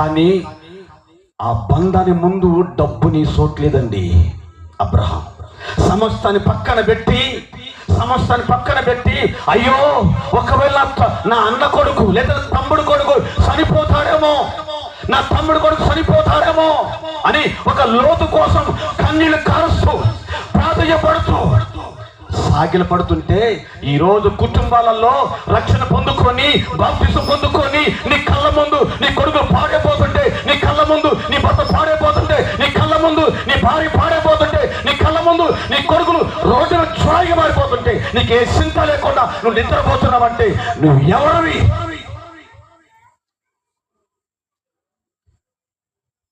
కానీ ఆ బంధాన్ని ముందు డబ్బుని సోట్లేదండి. అబ్రహాం సమస్తాన్ని పక్కన పెట్టి అయ్యో ఒకవేళ నా అన్న కొడుకు లేదా తమ్ముడు కొడుకు చనిపోతాడేమో, నా తమ్ముడు కొడుకు చనిపోతాడేమో అని ఒక లోతు కోసం కన్నీళ్లు కారుస్తూ ప్రాధేయపడుతూ సాగిలపడుతుంటే ఈరోజు కుటుంబాలలో రక్షణ పొందుకొని బాప్తిసం పొందుకొని నీ కళ్ళ ముందు నీ కొడుకు పాడైపోతుంటే, నీ కళ్ళ ముందు నీ భర్త పాడైపోతుంటే, నీ కళ్ళ ముందు నీ భార్య పాడైపోతుంటే, నీ కళ్ళ ముందు నీ కొడుకులు రోడ్డును చురాయిగా మారిపోతుంటే, నీకే చింత లేకుండా నువ్వు నిద్రపోతున్నావంటే నువ్వు ఎవరివి?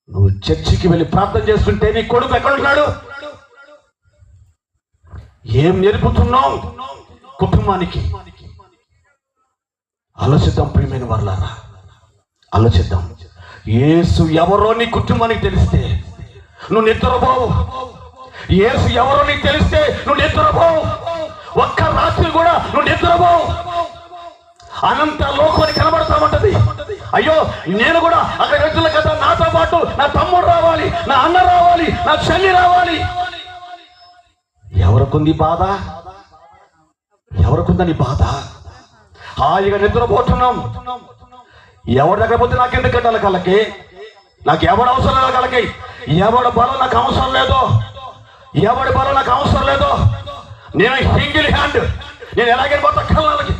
నువ్వు చర్చికి వెళ్ళి ప్రార్థన చేస్తుంటే నీ కొడుకు ఎక్కడున్నాడు? ఏం నేర్పుతున్నావు కుటుంబానికి? ఆలోచిద్దాం ప్రియమైన వారలారా, ఆలోచిద్దాం. యేసు ఎవరో నీ కుటుంబానికి తెలిస్తే నువ్వు నిద్రపోవు. యేసు ఎవరో నీకు తెలిస్తే నువ్వు నిద్రపోవు. ఒక్క రాత్రి కూడా నువ్వు నిద్రపోవు. అనంత లోకాన్ని కనబడతా ఉంటది. అయ్యో నేను కూడా అక్కడ వ్యక్తుల కదా, నాతో పాటు నా తమ్ముడు రావాలి, నా అన్న రావాలి, నా చెల్లి రావాలి. ఎవరికుంది బాధ? ఎవరికుందని బాధ? హాయిగా నిద్రపోతున్నాం. ఎవరి దగ్గర పోతే నాకెందుకు కట్టాలి కళ్ళకి? నాకు ఎవడు అవసరం లేదు కళ్ళకి. ఎవడి బలం నాకు అవసరం లేదు. ఎవడి బలం నాకు అవసరం లేదు. నేను సింగిల్ హ్యాండ్, నేను ఎలాగైనా పోతా కళ్ళకి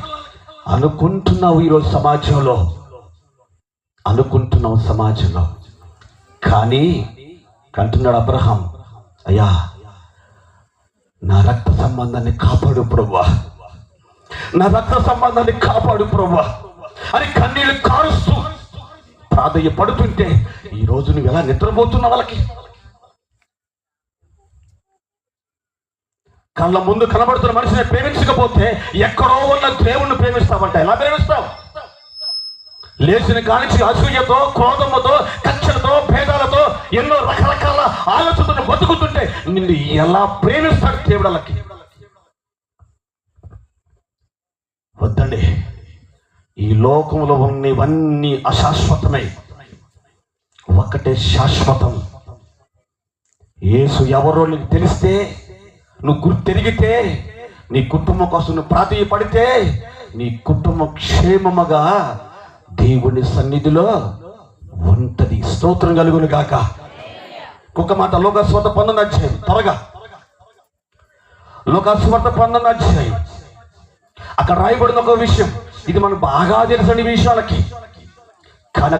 అనుకుంటున్నావు. ఈరోజు సమాజంలో అనుకుంటున్నావు సమాజంలో. కానీ కంటున్నాడు అబ్రహాం, అయ్యా నా రక్త సంబంధాన్ని కాపాడు ప్రభువా, నా రక్త సంబంధాన్ని కాపాడు ప్రభువా అని కన్నీళ్లు కారుస్తూ ప్రాధేయపడుతుంటే ఈరోజు నువ్వు ఎలా నిద్రపోతున్నావు? వాళ్ళకి కళ్ళ ముందు కనబడుతున్న మనిషిని ప్రేమించకపోతే ఎక్కడో ఉన్న దేవుణ్ణి ప్రేమిస్తావంట. ఎలా ప్రేమిస్తావు? లేచిన కానించి అసూయతో, క్రోధముతో, కక్షలతో, భేదాలతో, ఎన్నో రకరకాల ఆలోచనతో బతుకుతుంటే నిన్ను ఎలా ప్రేమిస్తాడు దేవుళ్ళకి? వద్దండి, ఈ లోకంలో ఉన్నవన్నీ అశాశ్వతమై ఒక్కటే శాశ్వతం. యేసు ఎవరో నీకు తెలిస్తే, నువ్వు గుర్తెరిగితే, నీ కుటుంబం కోసం నువ్వు ప్రాధేయపడితే నీ కుటుంబం క్షేమముగా దేవుని సన్నిధిలో ఉంటది. స్తోత్రం కలుగును గాక. ఒక మాట లోకాసువార్త 19వ అధ్యాయం, త్వరగా లోకాసువార్త 19వ అధ్యాయం. అక్కడ రాయబడిన ఒక విషయం, ఇది మనకు బాగా తెలిసిన విషయాలకి